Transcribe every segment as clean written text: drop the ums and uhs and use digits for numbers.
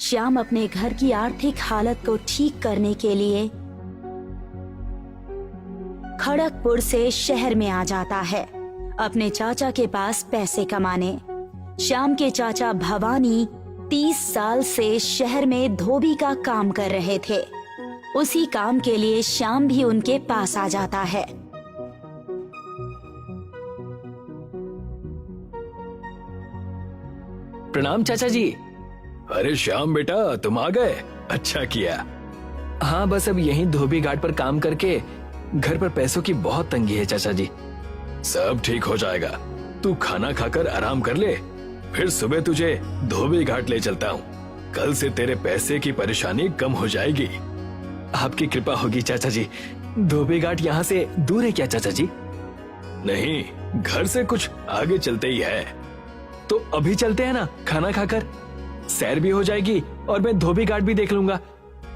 श्याम अपने घर की आर्थिक हालत को ठीक करने के लिए खड़गपुर से शहर में आ जाता है, अपने चाचा के पास पैसे कमाने। श्याम के चाचा भवानी 30 साल से शहर में धोबी का काम कर रहे थे। उसी काम के लिए श्याम भी उनके पास आ जाता है। प्रणाम चाचा जी। अरे श्याम बेटा, तुम आ गए, अच्छा किया। हाँ, बस अब यहीं धोबी घाट पर काम करके घर पर पैसों की बहुत तंगी है चाचा जी। सब ठीक हो जाएगा, तू खाना खाकर आराम कर ले, फिर सुबह तुझे धोबी घाट ले चलता हूँ। कल से तेरे पैसे की परेशानी कम हो जाएगी। आपकी कृपा होगी चाचा जी। धोबी घाट यहाँ से दूर है क्या चाचा जी? नहीं, घर से कुछ आगे चलते ही है। तो अभी चलते हैं ना, खाना खाकर सैर भी हो जाएगी और मैं धोबी घाट भी देख लूंगा।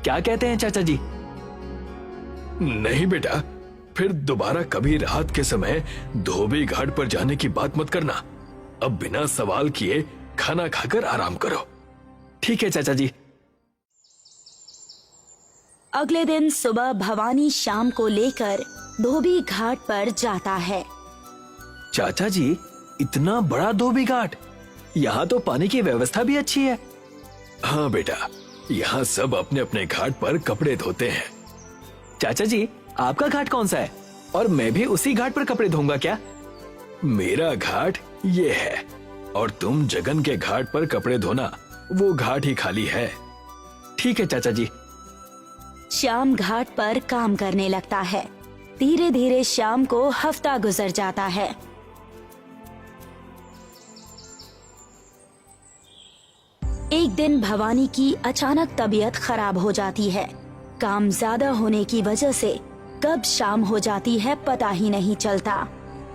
क्या कहते हैं चाचा जी? नहीं बेटा, फिर दोबारा कभी रात के समय धोबी घाट पर जाने की बात मत करना। अब बिना सवाल किए खाना खाकर आराम करो। ठीक है चाचा जी। अगले दिन सुबह भवानी श्याम को लेकर धोबी घाट पर जाता है। चाचा जी, इतना बड़ा धोबी घाट, यहाँ तो पानी की व्यवस्था भी अच्छी है। हाँ बेटा, यहाँ सब अपने अपने घाट पर कपड़े धोते हैं। चाचा जी, आपका घाट कौन सा है और मैं भी उसी घाट पर कपड़े धोऊंगा क्या? मेरा घाट ये है और तुम जगन के घाट पर कपड़े धोना, वो घाट ही खाली है। ठीक है चाचा जी। श्याम घाट पर काम करने लगता है। धीरे धीरे श्याम को हफ्ता गुजर जाता है। एक दिन भवानी की अचानक तबीयत खराब हो जाती है। काम ज्यादा होने की वजह से कब शाम हो जाती है पता ही नहीं चलता।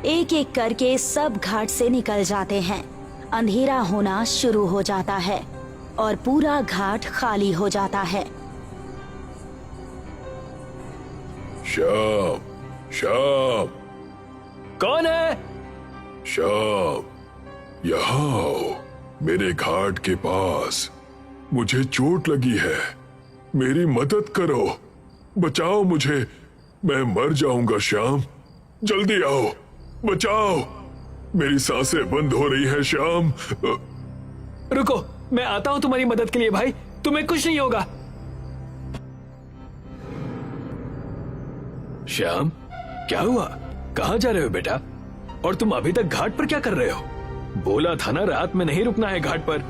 एक एक करके सब घाट से निकल जाते हैं। अंधेरा होना शुरू हो जाता है और पूरा घाट खाली हो जाता है। श्याम, श्याम। कौन है? श्याम, यहाँ आओ, मेरे घाट के पास। मुझे चोट लगी है, मेरी मदद करो, बचाओ मुझे, मैं मर जाऊंगा। श्याम, जल्दी आओ, बचाओ, मेरी सांसें बंद हो रही है। श्याम, रुको, मैं आता हूँ तुम्हारी मदद के लिए भाई, तुम्हें कुछ नहीं होगा। श्याम, क्या हुआ? कहाँ जा रहे हो बेटा? और तुम अभी तक घाट पर क्या कर रहे हो? बोला था ना रात में नहीं रुकना है घाट पर।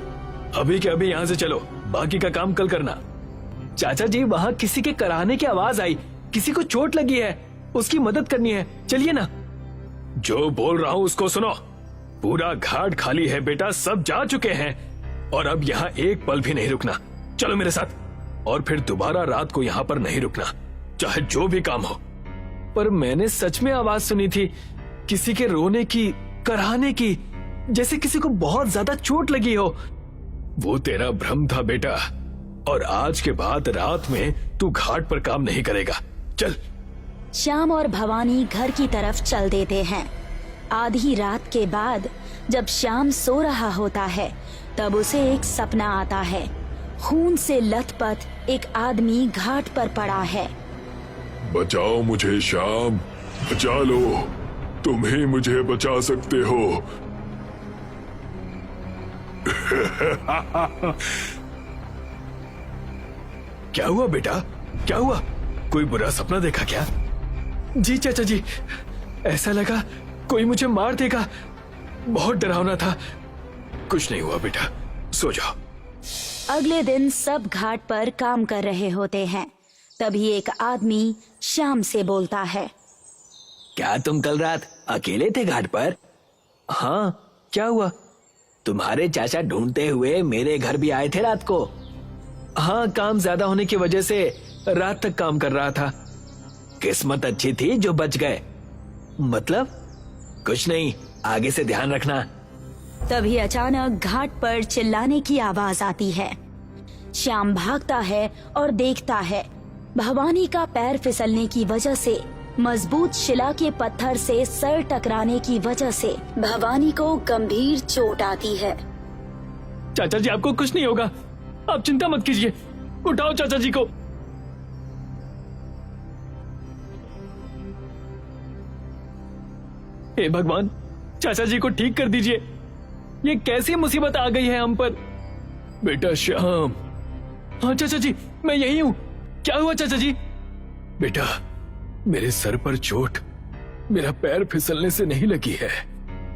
अभी के अभी यहाँ से चलो, बाकी का काम कल करना। चाचा जी, वहाँ किसी के कराहने की आवाज आई, किसी को चोट लगी है, उसकी मदद करनी है, चलिए ना। जो बोल रहा हूँ उसको सुनो। पूरा घाट खाली है बेटा, सब जा चुके हैं और अब यहाँ एक पल भी नहीं रुकना। चलो मेरे साथ, और फिर दोबारा रात को यहाँ पर नहीं रुकना, चाहे जो भी काम हो। पर मैंने सच में आवाज सुनी थी, किसी के रोने की, कराहने की, जैसे किसी को बहुत ज्यादा चोट लगी हो। वो तेरा भ्रम था बेटा, और आज के बाद रात में तू घाट पर काम नहीं करेगा। चल। श्याम और भवानी घर की तरफ चल देते हैं। आधी रात के बाद जब श्याम सो रहा होता है तब उसे एक सपना आता है। खून से लथपथ एक आदमी घाट पर पड़ा है। बचाओ मुझे श्याम, बचा लो, तुम ही मुझे बचा सकते हो। क्या हुआ बेटा, क्या हुआ? कोई बुरा सपना देखा क्या? जी चाचा जी, ऐसा लगा कोई मुझे मार देगा, बहुत डरावना था। कुछ नहीं हुआ बेटा, सो जाओ। अगले दिन सब घाट पर काम कर रहे होते हैं। तभी एक आदमी श्याम से बोलता है। क्या तुम कल रात अकेले थे घाट पर? हाँ, क्या हुआ? तुम्हारे चाचा ढूंढते हुए मेरे घर भी आए थे रात को। हाँ, काम ज्यादा होने की वजह से रात तक काम कर रहा था। किस्मत अच्छी थी जो बच गए। मतलब? कुछ नहीं, आगे से ध्यान रखना। तभी अचानक घाट पर चिल्लाने की आवाज आती है। श्याम भागता है और देखता है भवानी का पैर फिसलने की वजह से, मजबूत शिला के पत्थर से सर टकराने की वजह से भवानी को गंभीर चोट आती है। चाचा जी, आपको कुछ नहीं होगा, आप चिंता मत कीजिए, उठाओ चाचा जी को। हे भगवान, चाचा जी को ठीक कर दीजिए। ये कैसी मुसीबत आ गई है हम पर। बेटा श्याम। हाँ चाचा जी, मैं यही हूं। क्या हुआ चाचा जी? बेटा, मेरे सर पर चोट मेरा पैर फिसलने से नहीं लगी है।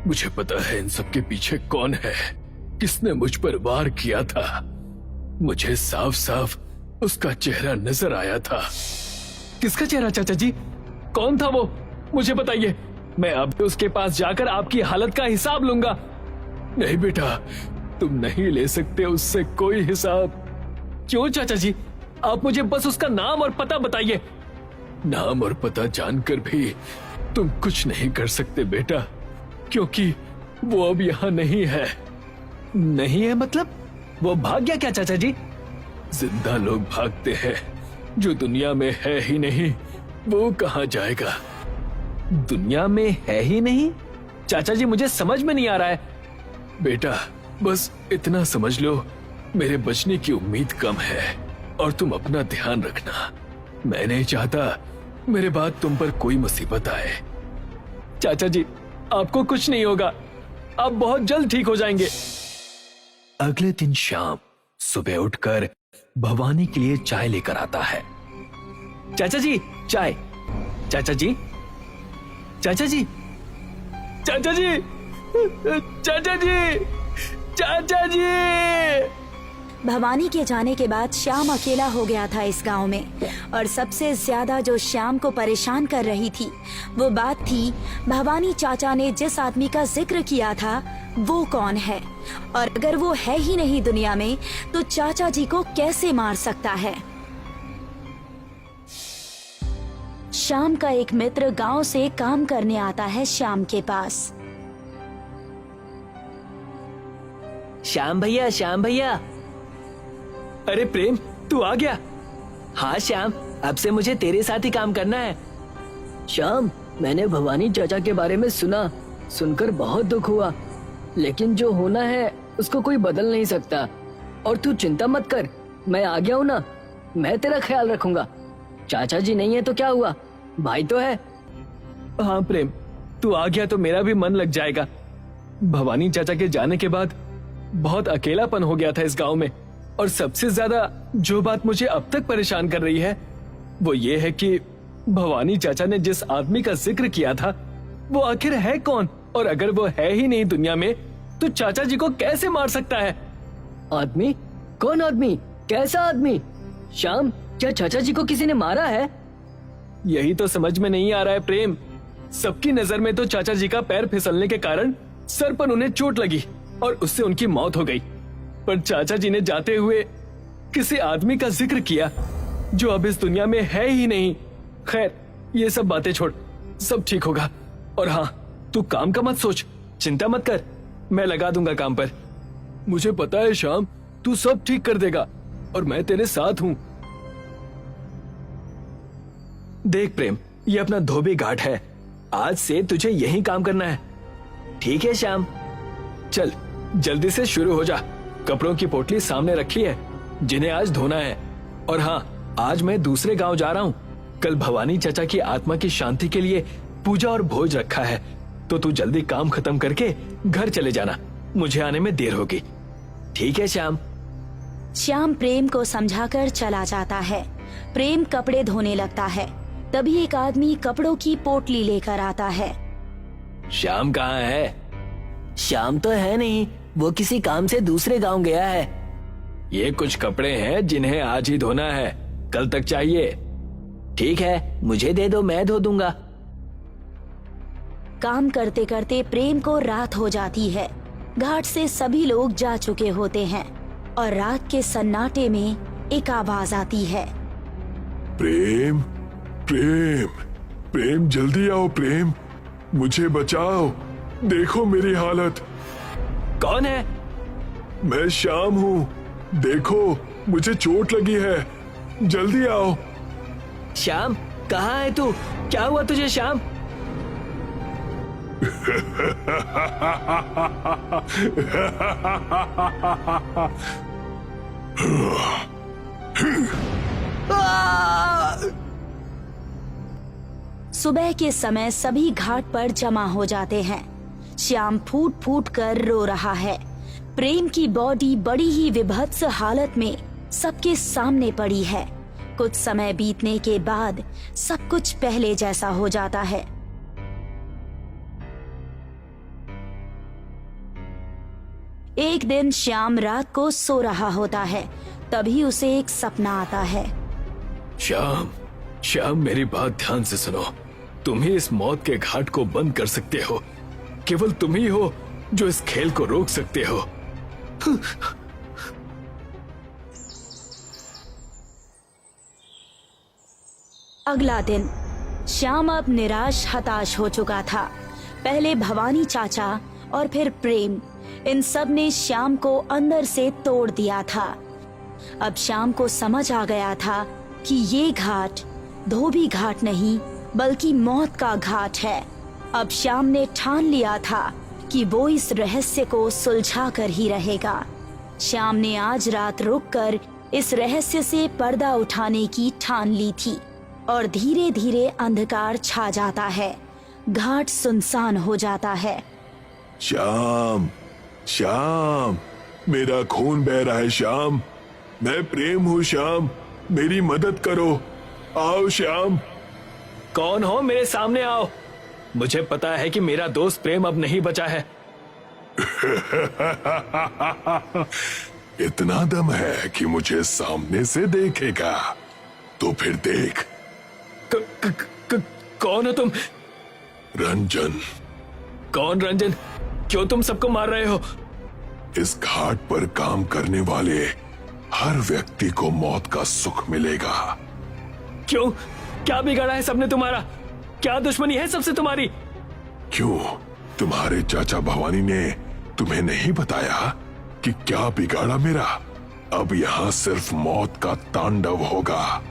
मुझे पता है इन सब के पीछे कौन है, किसने मुझ पर वार किया था। मुझे साफ साफ उसका चेहरा नजर आया था। किसका चेहरा चाचा जी? कौन था वो? मुझे बताइए, मैं अब उसके पास जाकर आपकी हालत का हिसाब लूंगा। नहीं बेटा, तुम नहीं ले सकते उससे कोई हिसाब। क्यों चाचा जी? आप मुझे बस उसका नाम और पता बताइए। नाम और पता जानकर भी तुम कुछ नहीं कर सकते बेटा, क्योंकि वो अब यहाँ नहीं है। नहीं है मतलब? वो भाग गया क्या चाचा जी? जिंदा लोग भागते हैं, जो दुनिया में है ही नहीं वो कहाँ जाएगा? दुनिया में है ही नहीं? चाचा जी, मुझे समझ में नहीं आ रहा है। बेटा, बस इतना समझ लो, मेरे बचने की उम्मीद कम है और तुम अपना ध्यान रखना। मैं नहीं चाहता मेरे बाद तुम पर कोई मुसीबत आए। चाचा जी, आपको कुछ नहीं होगा, आप बहुत जल्द ठीक हो जाएंगे। अगले दिन शाम सुबह उठकर भवानी के लिए चाय लेकर आता है। चाचा जी, चाय। चाचा जी, चाचा जी, चाचा जी, चाचा जी, चाचा जी। भवानी के जाने के बाद श्याम अकेला हो गया था इस गांव में, और सबसे ज्यादा जो श्याम को परेशान कर रही थी वो बात थी भवानी चाचा ने जिस आदमी का जिक्र किया था वो कौन है, और अगर वो है ही नहीं दुनिया में तो चाचा जी को कैसे मार सकता है। श्याम का एक मित्र गांव से काम करने आता है श्याम के पास। श्याम भैया, श्याम भैया। अरे प्रेम, तू आ गया? हाँ श्याम, अब से मुझे तेरे साथ ही काम करना है। श्याम, मैंने भवानी चाचा के बारे में सुना, सुनकर बहुत दुख हुआ, लेकिन जो होना है उसको कोई बदल नहीं सकता। और तू चिंता मत कर, मैं आ गया हूँ ना, मैं तेरा ख्याल रखूंगा। चाचा जी नहीं है तो क्या हुआ, भाई तो है। हाँ प्रेम, तू आ गया तो मेरा भी मन लग जाएगा। भवानी चाचा के जाने के बाद बहुत अकेलापन हो गया था इस गांव में, और सबसे ज्यादा जो बात मुझे अब तक परेशान कर रही है वो ये है कि भवानी चाचा ने जिस आदमी का जिक्र किया था वो आखिर है कौन, और अगर वो है ही नहीं दुनिया में तो चाचा जी को कैसे मार सकता है? आदमी? कौन आदमी? कैसा आदमी? श्याम, क्या चाचा जी को किसी ने मारा है? यही तो समझ में नहीं आ रहा है प्रेम। सबकी नजर में तो चाचा जी का पैर फिसलने के कारण सर पर उन्हें चोट लगी और उससे उनकी मौत हो गई, पर चाचा जी ने जाते हुए किसी आदमी का जिक्र किया जो अब इस दुनिया में है ही नहीं। खैर, ये सब बातें छोड़, सब ठीक होगा। और हाँ, तू काम का मत सोच, चिंता मत कर, मैं लगा दूंगा काम पर। मुझे पता है श्याम, तू सब ठीक कर देगा और मैं तेरे साथ हूं। देख प्रेम, ये अपना धोबी घाट है, आज से तुझे यही काम करना है। ठीक है श्याम, चल जल्दी से शुरू हो जा। कपड़ों की पोटली सामने रखी है जिन्हें आज धोना है। और हाँ, आज मैं दूसरे गांव जा रहा हूँ। कल भवानी चाचा की आत्मा की शांति के लिए पूजा और भोज रखा है, तो तू जल्दी काम खत्म करके घर चले जाना, मुझे आने में देर होगी। ठीक है श्याम। श्याम प्रेम को समझाकर चला जाता है। प्रेम कपड़े धोने लगता है, तभी एक आदमी कपड़ों की पोटली लेकर आता है। श्याम कहाँ है? श्याम तो है नहीं, वो किसी काम से दूसरे गांव गया है। ये कुछ कपड़े हैं जिन्हें आज ही धोना है, कल तक चाहिए। ठीक है, मुझे दे दो, मैं धो दूंगा। काम करते करते प्रेम को रात हो जाती है। घाट से सभी लोग जा चुके होते हैं और रात के सन्नाटे में एक आवाज आती है। प्रेम, प्रेम, प्रेम, जल्दी आओ प्रेम, मुझे बचाओ, देखो मेरी हालत। कौन है? मैं श्याम हूँ, देखो मुझे चोट लगी है, जल्दी आओ। श्याम, कहाँ है तू? क्या हुआ तुझे श्याम? सुबह के समय सभी घाट पर जमा हो जाते हैं। श्याम फूट फूट कर रो रहा है। प्रेम की बॉडी बड़ी ही विभत्स हालत में सबके सामने पड़ी है। कुछ समय बीतने के बाद सब कुछ पहले जैसा हो जाता है। एक दिन श्याम रात को सो रहा होता है, तभी उसे एक सपना आता है। श्याम, श्याम मेरी बात ध्यान से सुनो। तुम ही इस मौत के घाट को बंद कर सकते हो। केवल तुम ही हो जो इस खेल को रोक सकते हो। अगला दिन श्याम अब निराश हताश हो चुका था। पहले भवानी चाचा और फिर प्रेम, इन सब ने श्याम को अंदर से तोड़ दिया था। अब श्याम को समझ आ गया था कि ये घाट धोबी घाट नहीं बल्कि मौत का घाट है। अब श्याम ने ठान लिया था कि वो इस रहस्य को सुलझा कर ही रहेगा। श्याम ने आज रात रुककर इस रहस्य से पर्दा उठाने की ठान ली थी और धीरे धीरे अंधकार छा जाता है। घाट सुनसान हो जाता है। श्याम, श्याम, मेरा खून बह रहा है श्याम। मैं प्रेम हूँ श्याम, मेरी मदद करो। आओ श्याम। कौन हो? मेरे सामने आओ। मुझे पता है कि मेरा दोस्त प्रेम अब नहीं बचा है। इतना दम है कि मुझे सामने से देखेगा? तो फिर देख। कौन हो तुम? रंजन। कौन रंजन? क्यों तुम सबको मार रहे हो? इस घाट पर काम करने वाले हर व्यक्ति को मौत का सुख मिलेगा। क्यों? क्या बिगाड़ा है सबने तुम्हारा? क्या दुश्मनी है सबसे तुम्हारी? क्यों, तुम्हारे चाचा भवानी ने तुम्हें नहीं बताया कि क्या बिगाड़ा मेरा? अब यहाँ सिर्फ मौत का तांडव होगा।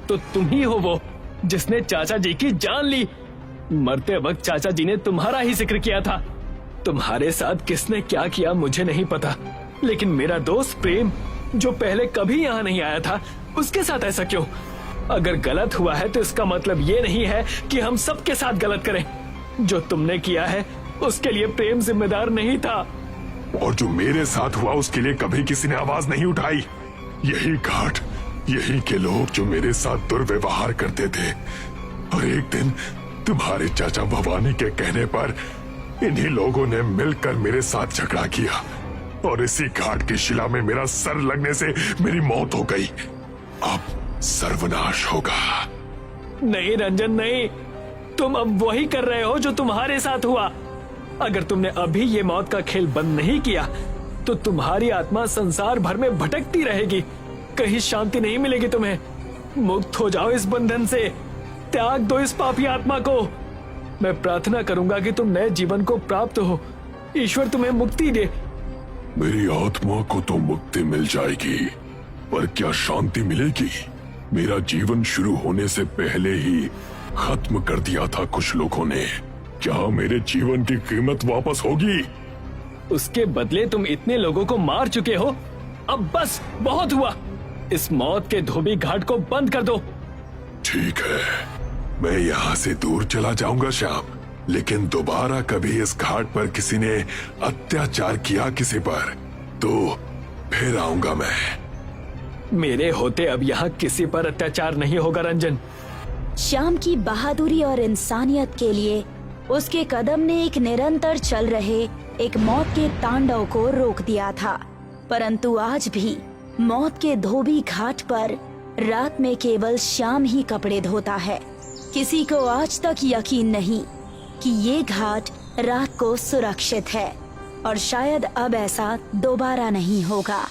तो तुम ही हो वो जिसने चाचा जी की जान ली। मरते वक्त चाचा जी ने तुम्हारा ही जिक्र किया था। तुम्हारे साथ किसने क्या किया मुझे नहीं पता, लेकिन मेरा दोस्त प्रेम जो पहले कभी यहाँ नहीं आया था, उसके साथ ऐसा क्यों? अगर गलत हुआ है तो इसका मतलब ये नहीं है कि हम सबके साथ गलत करें। जो तुमने किया है उसके लिए प्रेम जिम्मेदार नहीं था। और जो मेरे साथ हुआ उसके लिए कभी किसी ने आवाज नहीं उठाई। यही घाट, यही के लोग जो मेरे साथ दुर्व्यवहार करते थे, और एक दिन तुम्हारे चाचा भवानी के कहने पर इन्हीं लोगों ने मिलकर मेरे साथ झगड़ा किया और इसी घाट की शिला में मेरा सर लगने से मेरी मौत हो गई। अब सर्वनाश होगा। नहीं रंजन, नहीं। तुम अब वही कर रहे हो जो तुम्हारे साथ हुआ। अगर तुमने अभी ये मौत का खेल बंद नहीं किया तो तुम्हारी आत्मा संसार भर में भटकती रहेगी। कहीं शांति नहीं मिलेगी तुम्हें। मुक्त हो जाओ इस बंधन से। त्याग दो इस पापी आत्मा को। मैं प्रार्थना करूंगा कि तुम नए जीवन को प्राप्त हो। ईश्वर तुम्हें मुक्ति दे। मेरी आत्मा को तो मुक्ति मिल जाएगी, पर क्या शांति मिलेगी? मेरा जीवन शुरू होने से पहले ही खत्म कर दिया था कुछ लोगों ने। क्या मेरे जीवन की कीमत वापस होगी? उसके बदले तुम इतने लोगों को मार चुके हो। अब बस बहुत हुआ। इस मौत के धोबी घाट को बंद कर दो। ठीक है, मैं यहाँ से दूर चला जाऊंगा श्याम, लेकिन दोबारा कभी इस घाट पर किसी ने अत्याचार किया किसी पर तो फिर आऊंगा मैं। मेरे होते अब यहाँ किसी पर अत्याचार नहीं होगा रंजन। श्याम की बहादुरी और इंसानियत के लिए उसके कदम ने एक निरंतर चल रहे एक मौत के तांडव को रोक दिया था। परंतु आज भी मौत के धोबी घाट पर रात में केवल श्याम ही कपड़े धोता है। किसी को आज तक यकीन नहीं कि ये घाट रात को सुरक्षित है और शायद अब ऐसा दोबारा नहीं होगा।